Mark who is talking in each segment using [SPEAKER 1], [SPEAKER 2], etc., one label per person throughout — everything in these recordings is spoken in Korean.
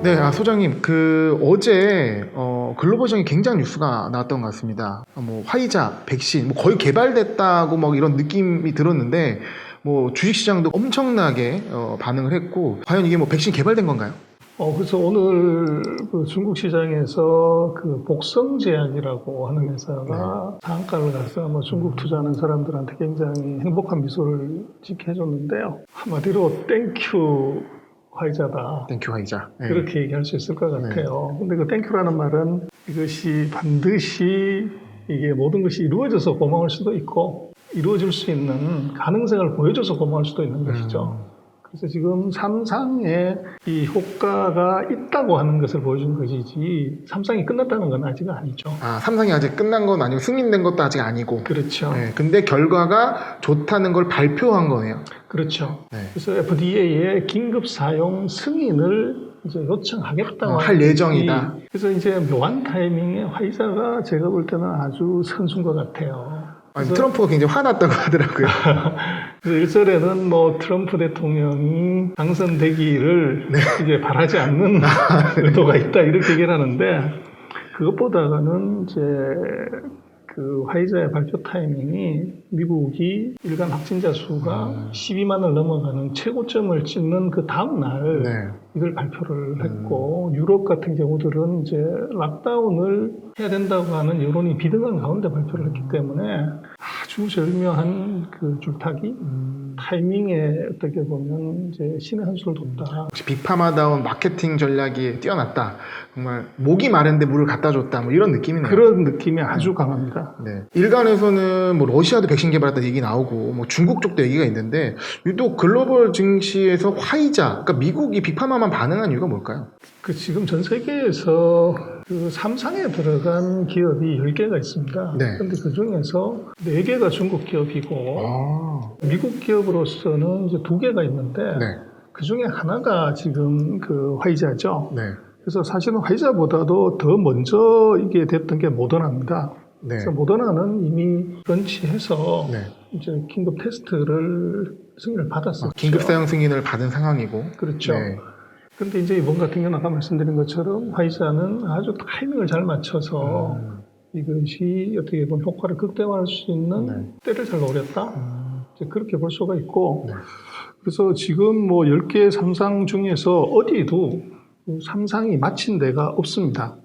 [SPEAKER 1] 네, 소장님, 어제 글로벌적인 굉장히 뉴스가 나왔던 것 같습니다. 뭐 화이자, 백신, 뭐 거의 개발됐다고 뭐 이런 느낌이 들었는데, 뭐 주식시장도 엄청나게 반응을 했고, 과연 이게 뭐 백신 개발된 건가요?
[SPEAKER 2] 그래서 오늘 그 중국 시장에서 그 복성제약이라고 하는 회사가 상한가를 가서 뭐 중국 투자하는 사람들한테 굉장히 행복한 미소를 짓게 해줬는데요. 한마디로 땡큐 화이자다.
[SPEAKER 1] 땡큐 화이자. 네.
[SPEAKER 2] 그렇게 얘기할 수 있을 것 같아요. 근데 그 땡큐라는 말은 이것이 반드시 이게 모든 것이 이루어져서 고마울 수도 있고 이루어질 수 있는 가능성을 보여줘서 고마울 수도 있는 것이죠. 그래서 지금 삼상에 이 효과가 있다고 하는 것을 보여준 것이지 삼상이 끝났다는 건 아직은 아니죠.
[SPEAKER 1] 삼상이 아직 끝난 건 아니고 승인된 것도 아직 아니고.
[SPEAKER 2] 그렇죠.
[SPEAKER 1] 네, 근데 결과가 좋다는 걸 발표한 거네요.
[SPEAKER 2] 그렇죠.
[SPEAKER 1] 네.
[SPEAKER 2] 그래서 FDA에 긴급 사용 승인을 이제 요청하겠다고
[SPEAKER 1] 할 예정이다.
[SPEAKER 2] 그래서 이제 묘한 타이밍에 화이자가 제가 볼 때는 아주 선수인 것 같아요.
[SPEAKER 1] 아니, 트럼프가 굉장히 화났다고 하더라고요.
[SPEAKER 2] 그래서 일설에는 뭐 트럼프 대통령이 당선되기를 이제 바라지 않는 의도가 있다 이렇게 얘기를 하는데 그것보다는 이제 그 화이자의 발표 타이밍이 미국이 일간 확진자 수가 12만을 넘어가는 최고점을 찍는 그 다음 날 이걸 발표를 했고 유럽 같은 경우들은 이제 락다운을 해야 된다고 하는 여론이 비등한 가운데 발표를 했기 때문에 아주 절묘한 그 줄타기 타이밍에 어떻게 보면 이제 신의 한 수를 뒀다.
[SPEAKER 1] 혹시 빅파마다운 마케팅 전략이 뛰어났다. 정말 목이 마른데 물을 갖다 줬다. 뭐 이런 느낌이네요.
[SPEAKER 2] 그런 느낌이 아주 강합니다.
[SPEAKER 1] 네. 일간에서는 뭐 러시아도 백신 개발했다 얘기 나오고 뭐 중국 쪽도 얘기가 있는데 유독 글로벌 증시에서 화이자, 그러니까 미국이 빅파마만 반응한 이유가 뭘까요?
[SPEAKER 2] 그 지금 전 세계에서 그 삼상에 들어간 기업이 10개가 있습니다.
[SPEAKER 1] 네.
[SPEAKER 2] 근데 그 중에서 4개가 중국 기업이고 미국 기업으로서는 이제 2개가 있는데 그 중에 하나가 지금 그 화이자죠. 그래서 사실은 화이자보다도 더 먼저 이게 됐던 게 모더나입니다. 그래서 모더나는 이미 런치해서 이제 긴급 테스트를 승인을 받았었죠.
[SPEAKER 1] 긴급 사용 승인을 받은 상황이고.
[SPEAKER 2] 그렇죠. 근데 이제 이번 같은 경우는 아까 말씀드린 것처럼 화이자는 아주 타이밍을 잘 맞춰서 이것이 어떻게 보면 효과를 극대화할 수 있는 때를 잘 노렸다. 이제 그렇게 볼 수가 있고. 그래서 지금 뭐 10개 삼상 중에서 어디에도 삼상이 마친 데가 없습니다.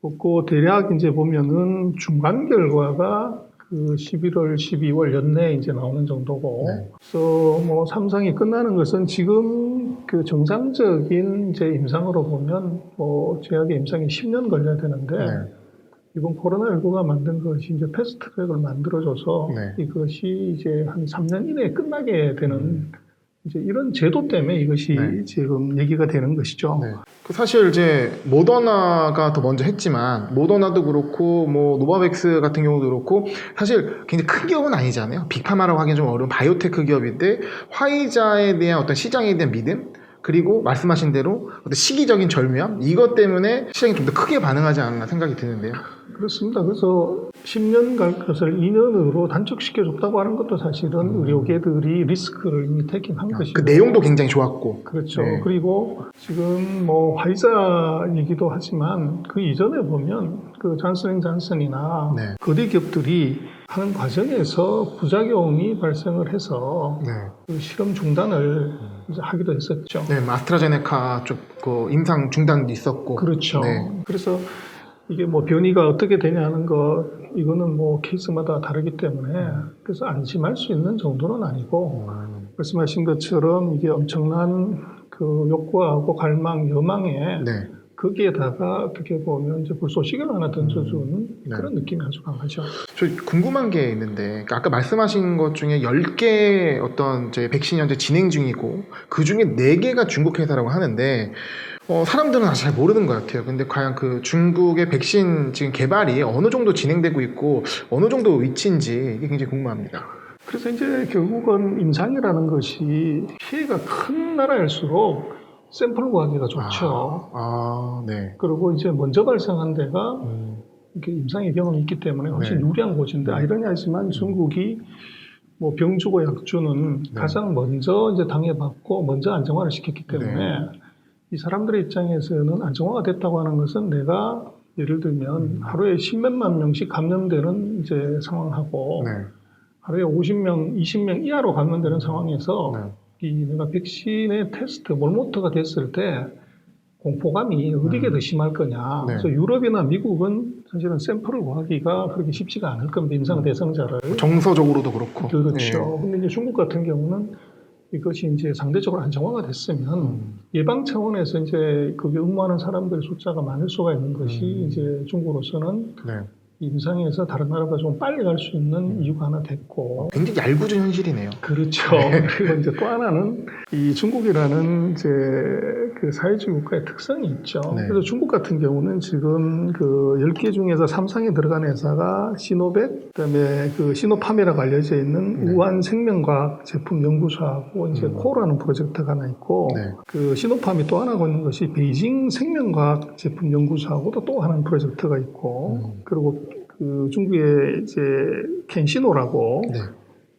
[SPEAKER 2] 없고 대략 이제 보면은 중간 결과가 그 11월, 12월 연내에 이제 나오는 정도고, 그래서 뭐 삼상이 끝나는 것은 지금 그 정상적인 이제 임상으로 보면 뭐 제약의 임상이 10년 걸려야 되는데, 이번 코로나19가 만든 것이 이제 패스트트랙을 만들어줘서 이것이 이제 한 3년 이내에 끝나게 되는 이제 이런 제도 때문에 이것이 지금 얘기가 되는 것이죠.
[SPEAKER 1] 사실 이제 모더나가 더 먼저 했지만 모더나도 그렇고 뭐 노바백스 같은 경우도 그렇고 사실 굉장히 큰 기업은 아니잖아요. 빅파마라고 하기엔 좀 어려운 바이오테크 기업인데 화이자에 대한 어떤 시장에 대한 믿음 그리고 말씀하신 대로 어떤 시기적인 절묘함 이것 때문에 시장이 좀 더 크게 반응하지 않았나 생각이 드는데요.
[SPEAKER 2] 그렇습니다. 그래서 10년 갈 것을 2년으로 단축시켜줬다고 하는 것도 사실은 의료계들이 리스크를 이미 테이킹한 것이고
[SPEAKER 1] 그 내용도 굉장히 좋았고
[SPEAKER 2] 그렇죠. 그리고 지금 뭐 화이자이기도 하지만 그 이전에 보면 그 잔슨앤잔슨이나 거대 기업들이 하는 과정에서 부작용이 발생을 해서 그 실험 중단을 이제 하기도 했었죠.
[SPEAKER 1] 아스트라제네카 쪽 그 임상 중단도 있었고
[SPEAKER 2] 그렇죠. 그래서 이게 뭐 변이가 어떻게 되냐 하는 거 이거는 뭐 케이스마다 다르기 때문에 그래서 안심할 수 있는 정도는 아니고 말씀하신 것처럼 이게 엄청난 그 욕구하고 갈망, 여망에 거기에다가 어떻게 보면 이제 불쏘시개를 하나 던져주는 그런 느낌이 아주 강하죠.
[SPEAKER 1] 저 궁금한 게 있는데 그러니까 아까 말씀하신 것 중에 10개 어떤 이제 백신이 현재 진행 중이고 그 중에 4개가 중국 회사라고 하는데 사람들은 아직 잘 모르는 것 같아요. 근데 과연 그 중국의 백신 지금 개발이 어느 정도 진행되고 있고 어느 정도 위치인지 이게 굉장히 궁금합니다.
[SPEAKER 2] 그래서 이제 결국은 임상이라는 것이 피해가 큰 나라일수록 샘플 구하기가 좋죠. 그리고 이제 먼저 발생한 데가 이렇게 임상의 경험이 있기 때문에 훨씬 유리한 곳인데 아이러니하지만 중국이 뭐 병주고 약주는 가장 먼저 이제 당해봤고 먼저 안정화를 시켰기 때문에 이 사람들의 입장에서는 안정화가 됐다고 하는 것은 내가 예를 들면 하루에 10몇만 명씩 감염되는 이제 상황하고
[SPEAKER 1] 네.
[SPEAKER 2] 하루에 50명, 20명 이하로 감염되는 상황에서
[SPEAKER 1] 네.
[SPEAKER 2] 이 내가 백신의 테스트, 몰모터가 됐을 때 공포감이 어디게 더 심할 거냐.
[SPEAKER 1] 네.
[SPEAKER 2] 그래서 유럽이나 미국은 사실은 샘플을 구하기가 그렇게 쉽지가 않을 겁니다. 임상 대상자를.
[SPEAKER 1] 정서적으로도 그렇고.
[SPEAKER 2] 그렇죠.
[SPEAKER 1] 네.
[SPEAKER 2] 근데 이제 중국 같은 경우는 이것이 이제 상대적으로 안정화가 됐으면 예방 차원에서 이제 그게 응모하는 사람들의 숫자가 많을 수가 있는 것이 이제 중국으로서는
[SPEAKER 1] 네.
[SPEAKER 2] 임상에서 다른 나라보다 좀 빨리 갈 수 있는 이유가 하나 됐고.
[SPEAKER 1] 굉장히 얄궂은 현실이네요.
[SPEAKER 2] 그렇죠. 그리고 이제 또 하나는 이 중국이라는 이제 그 사회주의 국가의 특성이 있죠.
[SPEAKER 1] 네.
[SPEAKER 2] 그래서 중국 같은 경우는 지금 그 10개 중에서 3상에 들어간 회사가 시노벳, 그다음에 그 시노팜이라고 알려져 있는
[SPEAKER 1] 네.
[SPEAKER 2] 우한 생명과학 제품 연구소하고 이제 코라는 프로젝트가 하나 있고
[SPEAKER 1] 네.
[SPEAKER 2] 그 시노팜이 또 하나 하고 있는 것이 베이징 생명과학 제품 연구소하고도 또 하나의 프로젝트가 있고 그리고 그 중국의 이제 켄시노라고
[SPEAKER 1] 네.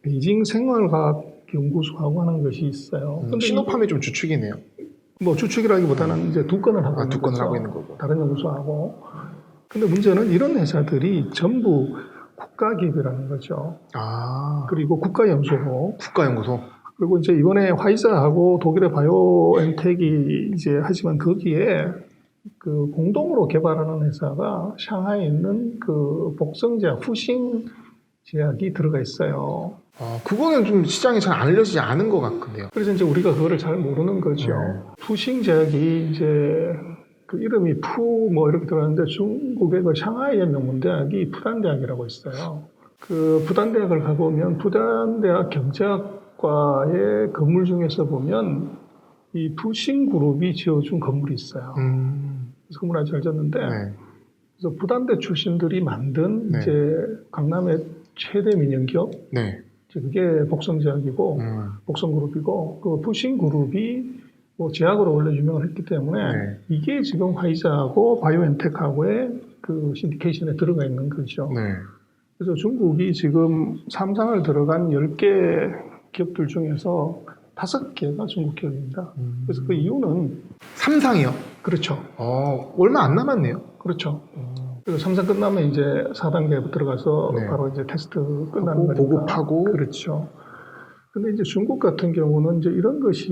[SPEAKER 2] 베이징 생활과학 연구소하고 하는 것이 있어요. 근데
[SPEAKER 1] 시노팜이 좀 주축이네요.
[SPEAKER 2] 뭐 주축이라기보다는 이제 두 건을 하고 있는
[SPEAKER 1] 두 건을
[SPEAKER 2] 거죠.
[SPEAKER 1] 하고 있는 거고.
[SPEAKER 2] 다른 연구소하고. 근데 문제는 이런 회사들이 전부 국가기업이라는 거죠.
[SPEAKER 1] 아.
[SPEAKER 2] 그리고 국가연소고.
[SPEAKER 1] 국가연구소.
[SPEAKER 2] 그리고 이제 이번에 화이자하고 독일의 바이오엔텍이 이제 하지만 거기에 그 공동으로 개발하는 회사가 상하이에 있는 그 복성제약 후싱 제약이 들어가 있어요.
[SPEAKER 1] 그거는 좀 시장에 잘 알려지지 않은 것 같은데요.
[SPEAKER 2] 그래서 이제 우리가 그거를 잘 모르는 거죠. 후싱 제약이 이제 그 이름이 푸 뭐 이렇게 들어가는데 중국의 그 상하이의 명문대학이 푸단대학이라고 있어요. 그 푸단대학을 가보면 푸단대학 경제학과의 건물 중에서 보면 이 푸싱 그룹이 지어준 건물이 있어요. 그래서 건물 아주 잘 지었는데
[SPEAKER 1] 네.
[SPEAKER 2] 그래서 부단대 출신들이 만든
[SPEAKER 1] 네.
[SPEAKER 2] 이제 강남의 최대 민영기업
[SPEAKER 1] 네.
[SPEAKER 2] 그게 복성제약이고 복성그룹이고 그 푸싱그룹이 뭐 제약으로 원래 유명을 했기 때문에
[SPEAKER 1] 네.
[SPEAKER 2] 이게 지금 화이자하고 바이오엔텍하고의 그 신디케이션에 들어가 있는 거죠.
[SPEAKER 1] 네.
[SPEAKER 2] 그래서 중국이 지금 3상을 들어간 10개 기업들 중에서 5개가 중국 기업입니다. 그래서 그 이유는
[SPEAKER 1] 3상이요?
[SPEAKER 2] 그렇죠.
[SPEAKER 1] 얼마 안 남았네요.
[SPEAKER 2] 그렇죠. 그래서 3상 끝나면 이제 4단계에 들어가서
[SPEAKER 1] 네.
[SPEAKER 2] 바로 이제 테스트 끝나는 거니까.
[SPEAKER 1] 보급하고.
[SPEAKER 2] 그렇죠. 근데 이제 중국 같은 경우는 이제 이런 것이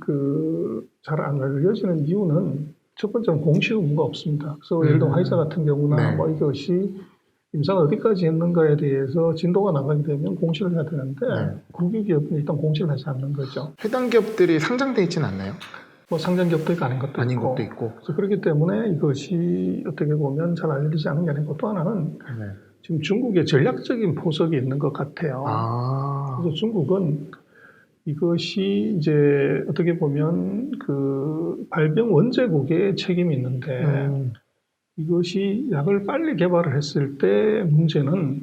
[SPEAKER 2] 그 잘 안 알려지는 이유는 첫 번째는 공시 의무가 없습니다. 그래서 예를 들어 화이자 같은 경우나
[SPEAKER 1] 네.
[SPEAKER 2] 뭐 이것이 임상 어디까지 했는가에 대해서 진도가 나가게 되면 공시를 해야 되는데
[SPEAKER 1] 네.
[SPEAKER 2] 국유기업은 일단 공시를 하지 않는 거죠.
[SPEAKER 1] 해당 기업들이 상장돼 있지는 않나요?
[SPEAKER 2] 뭐 상장기업도 있고 아닌 것도
[SPEAKER 1] 아닌
[SPEAKER 2] 있고.
[SPEAKER 1] 것도 있고.
[SPEAKER 2] 그래서 그렇기 때문에 이것이 어떻게 보면 잘 알려지지 않은 게 아니고 또 하나는
[SPEAKER 1] 네.
[SPEAKER 2] 지금 중국의 전략적인 포석이 있는 것 같아요. 그래서 중국은 이것이 이제 어떻게 보면 그 발병 원제국의 책임이 있는데 이것이 약을 빨리 개발을 했을 때 문제는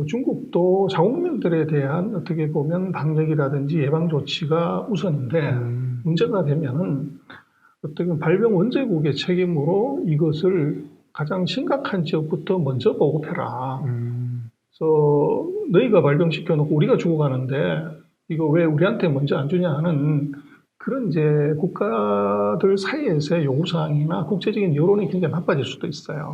[SPEAKER 2] 중국도 자국민들에 대한 어떻게 보면 방역이라든지 예방 조치가 우선인데 문제가 되면은 어떻게 보면 발병 원제국의 책임으로 이것을 가장 심각한 지역부터 먼저 보급해라. 그래서 너희가 발병시켜 놓고 우리가 죽어가는데 이거 왜 우리한테 먼저 안 주냐 하는 그런 이제 국가들 사이에서의 요구사항이나 국제적인 여론이 굉장히 나빠질 수도 있어요.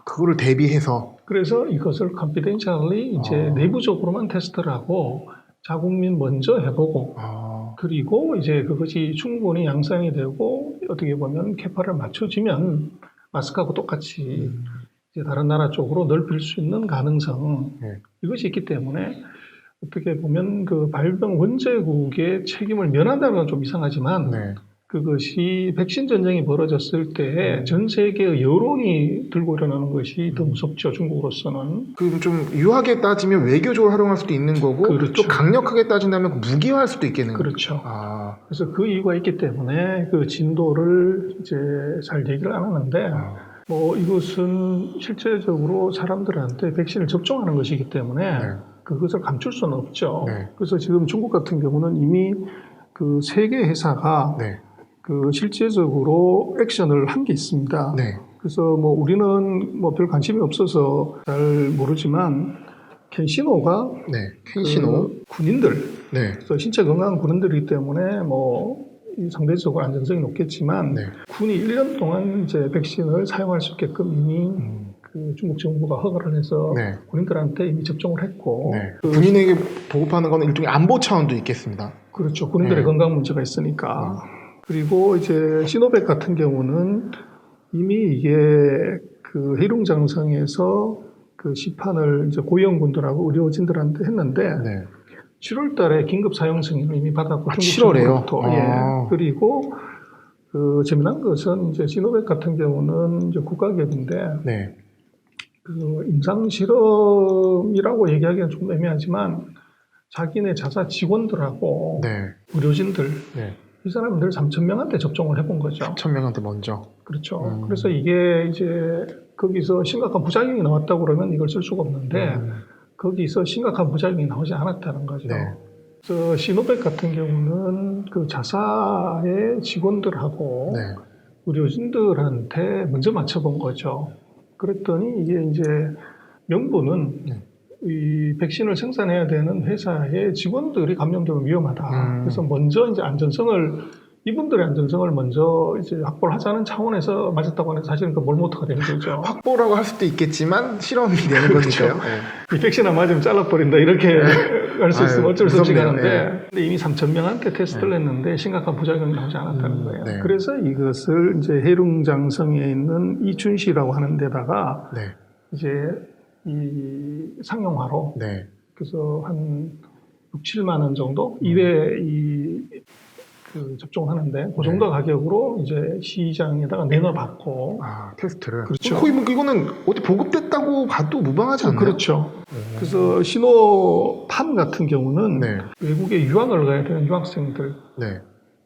[SPEAKER 1] 그거를 대비해서.
[SPEAKER 2] 그래서 이것을 confidentially 이제 내부적으로만 테스트를 하고 자국민 먼저 해보고 그리고 이제 그것이 충분히 양성이 되고 어떻게 보면 캐파를 맞춰지면 마스크하고 똑같이 이제 다른 나라 쪽으로 넓힐 수 있는 가능성 이것이 있기 때문에 어떻게 보면 그 발병 원제국의 책임을 면한다는 건 좀 이상하지만 그것이 백신 전쟁이 벌어졌을 때 전 세계의 여론이 들고 일어나는 것이 더 무섭죠. 중국으로서는.
[SPEAKER 1] 그럼 좀 유하게 따지면 외교적으로 활용할 수도 있는 거고
[SPEAKER 2] 그렇죠.
[SPEAKER 1] 또 강력하게 따진다면 무기화할 수도 있겠는 거죠.
[SPEAKER 2] 그렇죠. 그래서 그 이유가 있기 때문에 그 진도를 이제 잘 얘기를 안 하는데 뭐 이것은 실제적으로 사람들한테 백신을 접종하는 것이기 때문에 그것을 감출 수는 없죠. 그래서 지금 중국 같은 경우는 이미 그 세 개 회사가 그 실제적으로 액션을 한 게 있습니다. 그래서 뭐 우리는 뭐 별 관심이 없어서 잘 모르지만 켄시노가
[SPEAKER 1] 켄시노
[SPEAKER 2] 그 군인들, 그래서 신체 건강한 군인들이기 때문에 뭐 상대적으로 안전성이 높겠지만
[SPEAKER 1] 네.
[SPEAKER 2] 군이 1년 동안 이제 백신을 사용할 수 있게끔 이미 그 중국 정부가 허가를 해서
[SPEAKER 1] 네.
[SPEAKER 2] 군인들한테 이미 접종을 했고
[SPEAKER 1] 네. 군인에게 보급하는 건 일종의 안보 차원도 있겠습니다.
[SPEAKER 2] 그렇죠. 군인들의
[SPEAKER 1] 네.
[SPEAKER 2] 건강 문제가 있으니까. 그리고 이제 시노백 같은 경우는 이미 이게 그 해룡장성에서 그 시판을 이제 고위험군들하고 의료진들한테 했는데
[SPEAKER 1] 네.
[SPEAKER 2] 7월 달에 긴급 사용 승인을 이미 받았고
[SPEAKER 1] 아, 7월에요?
[SPEAKER 2] 예. 그리고 그 재미난 것은 이제 시노백 같은 경우는 이제 국가기업인데
[SPEAKER 1] 네.
[SPEAKER 2] 그 임상 실험이라고 얘기하기는 좀 애매하지만 자기네 자사 직원들하고
[SPEAKER 1] 네.
[SPEAKER 2] 의료진들
[SPEAKER 1] 네.
[SPEAKER 2] 이 사람들 3,000명한테 접종을 해본 거죠.
[SPEAKER 1] 3,000명한테 먼저.
[SPEAKER 2] 그렇죠. 그래서 이게 이제 거기서 심각한 부작용이 나왔다고 그러면 이걸 쓸 수가 없는데 거기서 심각한 부작용이 나오지 않았다는 거죠.
[SPEAKER 1] 네.
[SPEAKER 2] 그래서 시노백 같은 경우는 그 자사의 직원들하고
[SPEAKER 1] 네.
[SPEAKER 2] 의료진들한테 먼저 맞춰본 거죠. 그랬더니 이게 이제 명분은
[SPEAKER 1] 네.
[SPEAKER 2] 이 백신을 생산해야 되는 회사의 직원들이 감염되면 위험하다. 그래서 먼저 이제 이분들의 안전성을 먼저 이제 확보를 하자는 차원에서 맞았다고 하는 사실은 그 몰모터가 되는 거죠.
[SPEAKER 1] 확보라고 할 수도 있겠지만 실험이 되는
[SPEAKER 2] 그렇죠.
[SPEAKER 1] 거니까요. 네.
[SPEAKER 2] 이 백신 안 맞으면 잘라버린다 이렇게 할 수 있으면 어쩔 수 없이
[SPEAKER 1] 무섭네요.
[SPEAKER 2] 가는데 근데 이미 3,000명한테 테스트를 했는데 심각한 부작용이 나오지 않았다는 거예요.
[SPEAKER 1] 네.
[SPEAKER 2] 그래서 이것을 이제 해룡장성에 있는 이춘시라고 하는 데다가
[SPEAKER 1] 네.
[SPEAKER 2] 이제 이 상용화로
[SPEAKER 1] 네.
[SPEAKER 2] 그래서 한 6, 7만 원 정도 2회 그 접종하는데 그 정도 가격으로 이제 시장에다가 내놔봤고
[SPEAKER 1] 아, 테스트를.
[SPEAKER 2] 그렇죠.
[SPEAKER 1] 거의 뭐 이거는 어디 보급됐다고 봐도 무방하지 않나요?
[SPEAKER 2] 그렇죠. 그래서 신호판 같은 경우는
[SPEAKER 1] 네.
[SPEAKER 2] 외국에 유학을 가야 되는 유학생들
[SPEAKER 1] 네.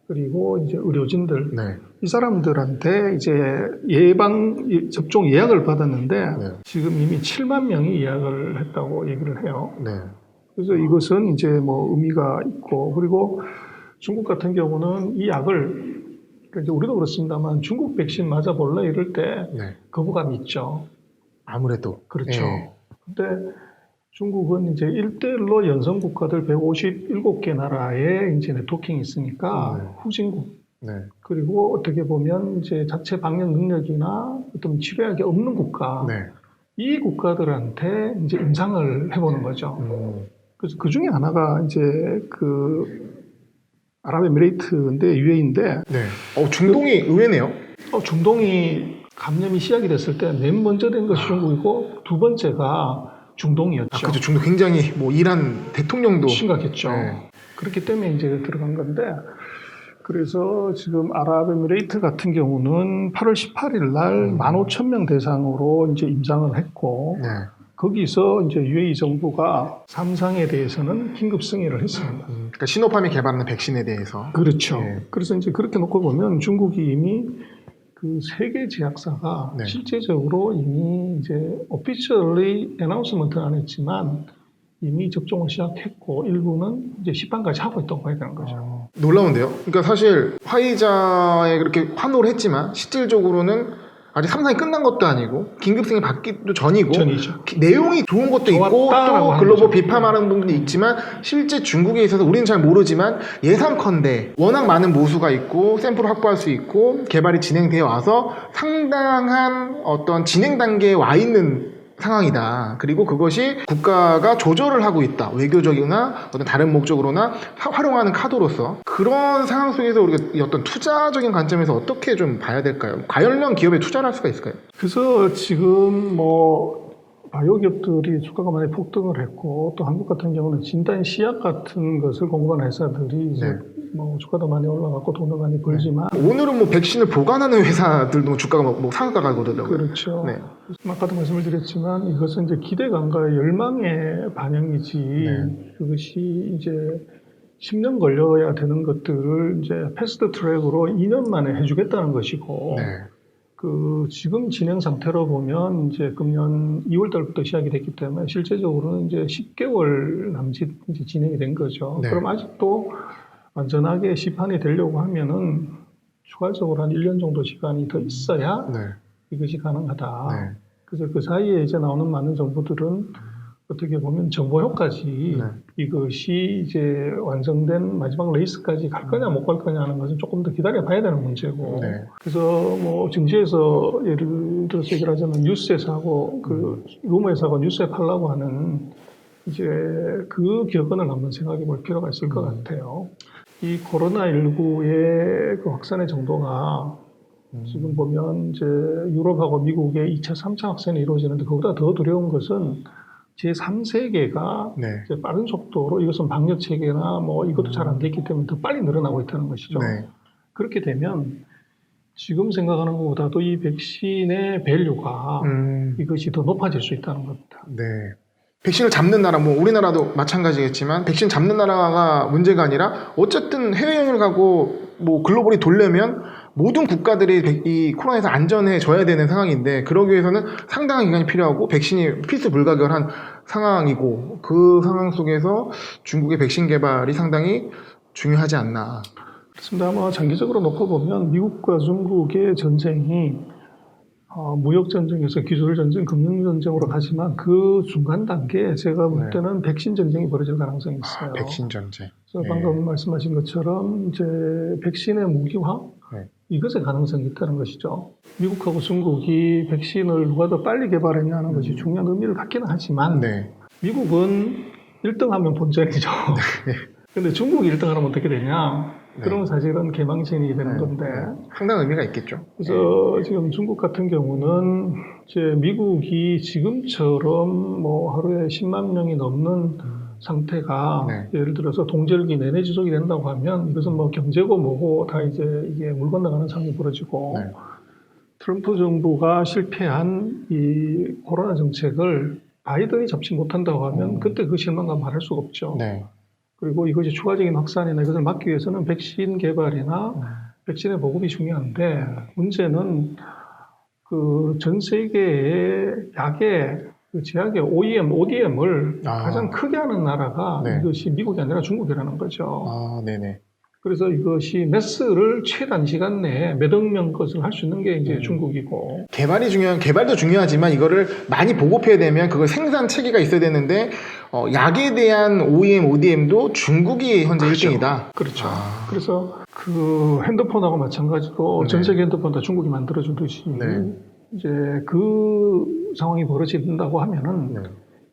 [SPEAKER 2] 그리고 이제 의료진들
[SPEAKER 1] 네.
[SPEAKER 2] 이 사람들한테 이제 접종 예약을 받았는데
[SPEAKER 1] 네.
[SPEAKER 2] 지금 이미 7만 명이 예약을 했다고 얘기를 해요.
[SPEAKER 1] 네.
[SPEAKER 2] 그래서 이것은 이제 뭐 의미가 있고 그리고 중국 같은 경우는 이 약을 이제 우리도 그렇습니다만 중국 백신 맞아볼래 이럴 때
[SPEAKER 1] 네.
[SPEAKER 2] 거부감이 있죠.
[SPEAKER 1] 아무래도.
[SPEAKER 2] 그렇죠.
[SPEAKER 1] 네.
[SPEAKER 2] 근데 중국은 이제 1대1로 연성 국가들 157개 나라에 이제 네트워킹이 있으니까
[SPEAKER 1] 네.
[SPEAKER 2] 후진국
[SPEAKER 1] 네.
[SPEAKER 2] 그리고 어떻게 보면 이제 자체 방역 능력이나 어떤 치료약이 없는 국가
[SPEAKER 1] 네.
[SPEAKER 2] 이 국가들한테 이제 임상을 해보는 거죠. 그래서 그 중에 하나가 이제 그 아랍에미레이트인데 UAE인데
[SPEAKER 1] 네. 중동이 의외네요.
[SPEAKER 2] 중동이 감염이 시작이 됐을 때 맨 먼저 된 것이 중국이고 두 번째가 중동이었죠.
[SPEAKER 1] 아, 그죠. 중동 굉장히 뭐 이란 대통령도
[SPEAKER 2] 심각했죠.
[SPEAKER 1] 네.
[SPEAKER 2] 그렇기 때문에 이제 들어간 건데 그래서 지금 아랍에미레이트 같은 경우는 8월 18일 날 15,000명 대상으로 이제 임상을 했고
[SPEAKER 1] 네.
[SPEAKER 2] 거기서 이제 UAE 정부가 3상에 대해서는 긴급 승인을 했습니다.
[SPEAKER 1] 그러니까 시노팜이 개발하는 백신에 대해서.
[SPEAKER 2] 그렇죠.
[SPEAKER 1] 네.
[SPEAKER 2] 그래서 이제 그렇게 놓고 보면 중국이 이미 그 세계 제약사가
[SPEAKER 1] 네.
[SPEAKER 2] 실제적으로 이미 이제 오피셜리 애나운스먼트는 안 했지만 이미 접종을 시작했고 일부는 이제 시판까지 하고 있다고 봐야 되는 거죠.
[SPEAKER 1] 놀라운데요. 그러니까 사실 화이자에 그렇게 환호를 했지만 실질적으로는 아직 3상이 끝난 것도 아니고 긴급승인 받기도 전이고
[SPEAKER 2] 전이죠.
[SPEAKER 1] 내용이 좋은 것도 있고
[SPEAKER 2] 좋았다라고
[SPEAKER 1] 또
[SPEAKER 2] 하는
[SPEAKER 1] 글로벌
[SPEAKER 2] 거죠.
[SPEAKER 1] 비판하는 부분도 있지만 실제 중국에 있어서 우리는 잘 모르지만 예상컨대 워낙 많은 모수가 있고 샘플을 확보할 수 있고 개발이 진행되어 와서 상당한 어떤 진행 단계에 와 있는 상황이다. 그리고 그것이 국가가 조절을 하고 있다. 외교적이나 어떤 다른 목적으로나 활용하는 카드로서 그런 상황 속에서 우리가 이 어떤 투자적인 관점에서 어떻게 좀 봐야 될까요? 관련 기업에 투자를 할 수가 있을까요?
[SPEAKER 2] 그래서 지금 뭐 바이오 기업들이 주가가 많이 폭등을 했고 또 한국 같은 경우는 진단 시약 같은 것을 공급하는 회사들이 이제
[SPEAKER 1] 네.
[SPEAKER 2] 뭐 주가도 많이 올라갔고 돈도 많이 벌지만
[SPEAKER 1] 오늘은 뭐 백신을 보관하는 회사들도 주가가 뭐 상한가가 오르더라고요.
[SPEAKER 2] 그렇죠.
[SPEAKER 1] 네.
[SPEAKER 2] 아까도 말씀을 드렸지만 이것은 이제 기대감과 열망의 반영이지
[SPEAKER 1] 네.
[SPEAKER 2] 그것이 이제 10년 걸려야 되는 것들을 이제 패스트 트랙으로 2년 만에 해주겠다는 것이고
[SPEAKER 1] 네.
[SPEAKER 2] 그 지금 진행 상태로 보면 이제 금년 2월 달부터 시작이 됐기 때문에 실제적으로는 이제 10개월 남짓 이제 진행이 된 거죠.
[SPEAKER 1] 네.
[SPEAKER 2] 그럼 아직도 안전하게 시판이 되려고 하면은 추가적으로 한 1년 정도 시간이 더 있어야
[SPEAKER 1] 네.
[SPEAKER 2] 이것이 가능하다.
[SPEAKER 1] 네.
[SPEAKER 2] 그래서 그 사이에 이제 나오는 많은 정보들은 어떻게 보면 정보효까지
[SPEAKER 1] 네.
[SPEAKER 2] 이것이 이제 완성된 마지막 레이스까지 갈 거냐 못 갈 거냐 하는 것은 조금 더 기다려 봐야 되는 문제고.
[SPEAKER 1] 네.
[SPEAKER 2] 그래서 뭐 증시에서 예를 들어서 얘기를 하자면 뉴스에서 하고 그 루머에서 하고 뉴스에 팔라고 하는 이제 그 격언을 한번 생각해 볼 필요가 있을 것 같아요. 이 코로나19의 그 확산의 정도가 지금 보면 이제 유럽하고 미국의 2차, 3차 확산이 이루어지는데 그보다 더 두려운 것은 제3세계가
[SPEAKER 1] 네.
[SPEAKER 2] 이제 빠른 속도로 이것은 방역 체계나 뭐 이것도 잘 안 됐기 때문에 더 빨리 늘어나고 있다는 것이죠.
[SPEAKER 1] 네.
[SPEAKER 2] 그렇게 되면 지금 생각하는 것보다도 이 백신의 밸류가 이것이 더 높아질 수 있다는 겁니다.
[SPEAKER 1] 네. 백신을 잡는 나라, 뭐 우리나라도 마찬가지겠지만 백신 잡는 나라가 문제가 아니라 어쨌든 해외여행을 가고 뭐 글로벌이 돌려면 모든 국가들이 이 코로나에서 안전해져야 되는 상황인데 그러기 위해서는 상당한 기간이 필요하고 백신이 필수 불가결한 상황이고 그 상황 속에서 중국의 백신 개발이 상당히 중요하지 않나.
[SPEAKER 2] 그렇습니다. 아마 장기적으로 놓고 보면 미국과 중국의 전쟁이 무역 전쟁에서 기술 전쟁, 금융 전쟁으로 가지만 그 중간 단계에 제가 볼 때는 백신 전쟁이 벌어질 가능성이 있어요.
[SPEAKER 1] 백신 전쟁.
[SPEAKER 2] 그래서 방금 말씀하신 것처럼 이제 백신의 무기화 이것의 가능성이 있다는 것이죠. 미국하고 중국이 백신을 누가 더 빨리 개발했냐 하는 것이 중요한 의미를 갖기는 하지만 미국은 1등하면 본전이죠. 그런데 중국이 1등하면 어떻게 되냐? 그러면 사실은 개망신이 되는 건데
[SPEAKER 1] 상당한 의미가 있겠죠.
[SPEAKER 2] 그래서 지금 중국 같은 경우는 이제 미국이 지금처럼 뭐 하루에 10만 명이 넘는 상태가 예를 들어서 동절기 내내 지속이 된다고 하면 이것은 뭐 경제고 뭐고 다 이제 이게 물 건너가는 상황이 벌어지고 트럼프 정부가 실패한 이 코로나 정책을 바이든이 잡지 못한다고 하면 그때 그 실망감 말할 수가 없죠. 그리고 이것이 추가적인 확산이나 이것을 막기 위해서는 백신 개발이나 백신의 보급이 중요한데 문제는 그 전 세계의 약의 그 제약의 OEM, ODM을 가장 크게 하는 나라가 이것이 미국이 아니라 중국이라는 거죠. 그래서 이것이 매스를 최단 시간 내에 몇 억 명 것을 할 수 있는 게 이제 중국이고.
[SPEAKER 1] 개발도 중요하지만 이거를 많이 보급해야 되면 그걸 생산 체계가 있어야 되는데 약에 대한 OEM, ODM도 중국이 현재 1등이다.
[SPEAKER 2] 그렇죠. 그래서 그 핸드폰하고 마찬가지로 전 세계 핸드폰 다 중국이 만들어주듯이 이제 그 상황이 벌어진다고 하면은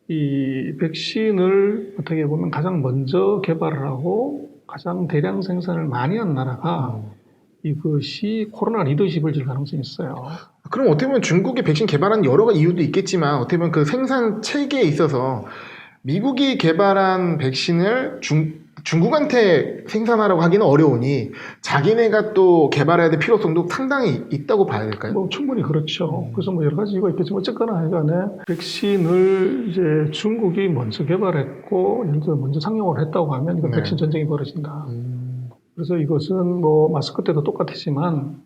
[SPEAKER 2] 이 백신을 어떻게 보면 가장 먼저 개발을 하고 가장 대량 생산을 많이 한 나라가 이것이 코로나 리더십을 질 가능성이 있어요.
[SPEAKER 1] 그럼 어떻게 보면 중국이 백신 개발한 여러 가지 이유도 있겠지만 어떻게 보면 그 생산 체계에 있어서 미국이 개발한 백신을 중국한테 생산하라고 하기는 어려우니 자기네가 또 개발해야 될 필요성도 상당히 있다고 봐야 될까요?
[SPEAKER 2] 뭐 충분히 그렇죠. 그래서 뭐 여러 가지 이유가 있겠지만 어쨌거나 하여간에 백신을 이제 중국이 먼저 개발했고 예를 들어 먼저 상용을 했다고 하면 이건 백신 전쟁이 벌어진다. 그래서 이것은 뭐 마스크 때도 똑같았지만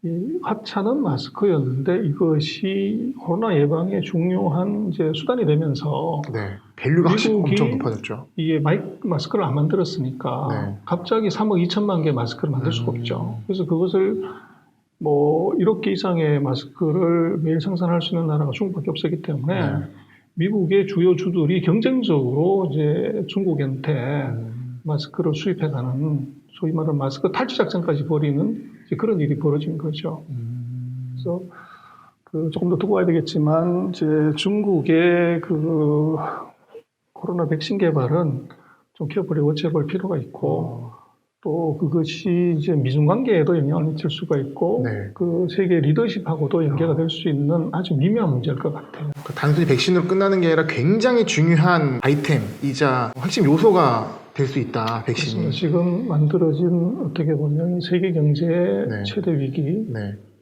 [SPEAKER 2] 이 하차는 마스크였는데 이것이 코로나 예방에 중요한 이제 수단이 되면서
[SPEAKER 1] 밸류가 엄청 높아졌죠.
[SPEAKER 2] 이게 마스크를 안 만들었으니까 갑자기 3억 2천만 개의 마스크를 만들 수가 없죠. 그래서 그것을 뭐 1억 개 이상의 마스크를 매일 생산할 수 있는 나라가 중국밖에 없었기 때문에 미국의 주요 주들이 경쟁적으로 이제 중국한테 마스크를 수입해가는 소위 말하는 마스크 탈취 작전까지 벌이는 그런 일이 벌어진 거죠. 그래서 그 조금 더 두고 봐야 되겠지만 이제 중국의 그 코로나 백신 개발은 좀 기업들이 워치해볼 필요가 있고 또 그것이 이제 미중 관계에도 영향을 미칠 수가 있고 그 세계 리더십하고도 연계가 될 수 있는 아주 미묘한 문제일 것 같아요.
[SPEAKER 1] 단순히 백신으로 끝나는 게 아니라 굉장히 중요한 아이템이자 핵심 요소가 될 수 있다. 백신이.
[SPEAKER 2] 그렇습니다. 지금 만들어진 어떻게 보면 세계 경제의 최대 위기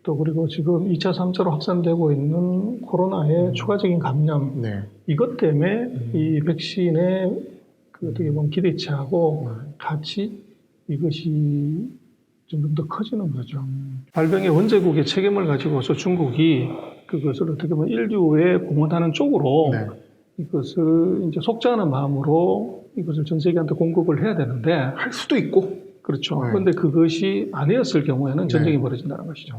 [SPEAKER 2] 또 그리고 지금 2차, 3차로 확산되고 있는 코로나의 추가적인 감염 이것 때문에 이 백신의 그 어떻게 보면 기대치하고 같이 이것이 좀 더 커지는 거죠. 발병의 원제국의 책임을 가지고서 중국이 그것을 어떻게 보면 인류에 공헌하는 쪽으로 이것을 이제 속죄하는 마음으로 이것을 전 세계한테 공급을 해야 되는데
[SPEAKER 1] 할 수도 있고
[SPEAKER 2] 그렇죠. 그런데 그것이 아니었을 경우에는 전쟁이 벌어진다는 것이죠.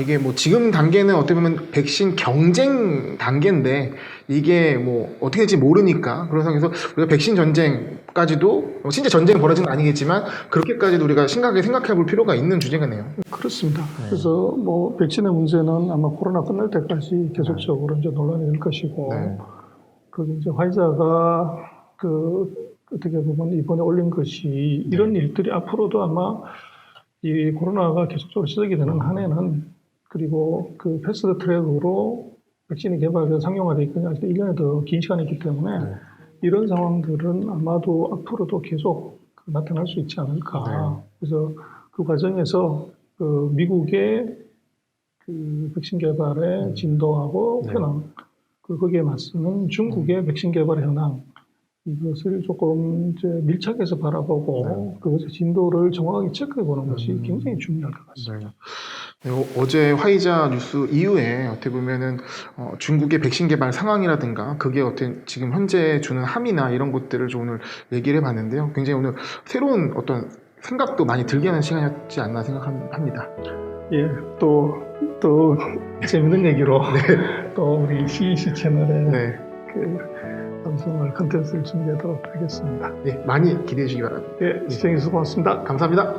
[SPEAKER 1] 이게 뭐 지금 단계는 어떻게 보면 백신 경쟁 단계인데 이게 뭐 어떻게 될지 모르니까 그런 상황에서 우리가 백신 전쟁까지도 진짜 전쟁이 벌어지는 건 아니겠지만 그렇게까지도 우리가 심각하게 생각해 볼 필요가 있는 주제가네요.
[SPEAKER 2] 그렇습니다. 그래서 뭐 백신의 문제는 아마 코로나 끝날 때까지 계속적으로 이제 논란이 될 것이고
[SPEAKER 1] 네.
[SPEAKER 2] 그 이제 화이자가 그 어떻게 보면 이번에 올린 것이 이런 일들이 앞으로도 아마 이 코로나가 계속적으로 시작이 되는 한 해는 그리고 그 패스트 트랙으로 백신이 개발돼서 상용화되어 있거나 1년에 더 긴 시간이 있기 때문에 이런 상황들은 아마도 앞으로도 계속 나타날 수 있지 않을까. 그래서 그 과정에서 그 미국의 그 백신 개발의 진도하고 현황, 거기에 맞서는 중국의 백신 개발의 현황, 이것을 조금 이제 밀착해서 바라보고 그것의 진도를 정확하게 체크해 보는 것이 굉장히 중요할 것 같습니다.
[SPEAKER 1] 어제 화이자 뉴스 이후에 어떻게 보면은 중국의 백신 개발 상황이라든가 그게 어떤 지금 현재 주는 함의나 이런 것들을 좀 오늘 얘기를 해봤는데요. 굉장히 오늘 새로운 어떤 생각도 많이 들게 하는 시간이었지 않나 생각합니다.
[SPEAKER 2] 예, 또 재밌는 얘기로 또 우리 CEC 채널에 그 방송을 컨텐츠를 준비하도록 하겠습니다.
[SPEAKER 1] 많이 기대해 주시기 바랍니다.
[SPEAKER 2] 시청해 주셔서 고맙습니다.
[SPEAKER 1] 감사합니다.